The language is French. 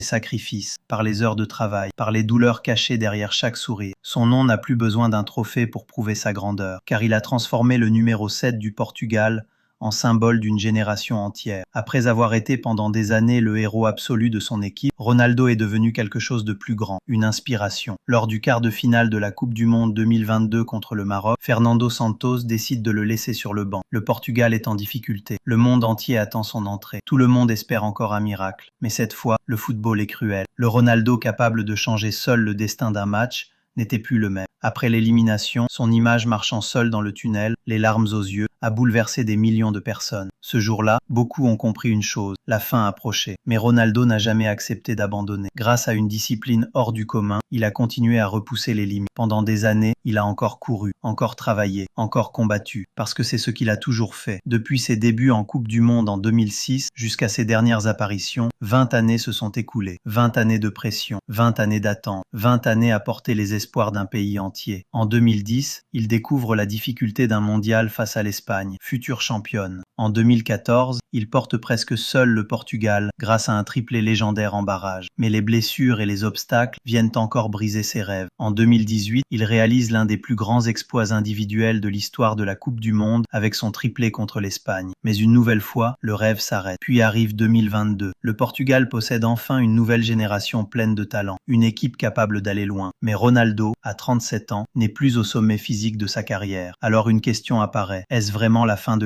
sacrifices, par les heures de travail, par les douleurs cachées derrière chaque sourire. Son nom n'a plus besoin d'un trophée pour prouver sa grandeur, car il a transformé le numéro 7 du Portugal en symbole d'une génération entière. Après avoir été pendant des années le héros absolu de son équipe, Ronaldo est devenu quelque chose de plus grand, une inspiration. Lors du quart de finale de la Coupe du Monde 2022 contre le Maroc, Fernando Santos décide de le laisser sur le banc. Le Portugal est en difficulté. Le monde entier attend son entrée. Tout le monde espère encore un miracle. Mais cette fois, le football est cruel. Le Ronaldo capable de changer seul le destin d'un match n'était plus le même. Après l'élimination, son image marchant seul dans le tunnel, les larmes aux yeux, a bouleversé des millions de personnes. Ce jour-là, beaucoup ont compris une chose, la fin approchait. Mais Ronaldo n'a jamais accepté d'abandonner. Grâce à une discipline hors du commun, il a continué à repousser les limites. Pendant des années, il a encore couru, encore travaillé, encore combattu, parce que c'est ce qu'il a toujours fait. Depuis ses débuts en Coupe du Monde en 2006 jusqu'à ses dernières apparitions, 20 années se sont écoulées. 20 années de pression, 20 années d'attente, 20 années à porter les espoirs d'un pays entier. En 2010, il découvre la difficulté d'un mondial face à l'Espagne, future championne. En 2014, il porte presque seul le Portugal grâce à un triplé légendaire en barrage. Mais les blessures et les obstacles viennent encore briser ses rêves. En 2018, il réalise l'un des plus grands exploits individuels de l'histoire de la Coupe du Monde avec son triplé contre l'Espagne. Mais une nouvelle fois, le rêve s'arrête. Puis arrive 2022. Le Portugal possède enfin une nouvelle génération pleine de talent, une équipe capable d'aller loin. Mais Ronaldo, à 37 ans, n'est plus au sommet physique de sa carrière. Alors une question apparaît. Est-ce vraiment la fin de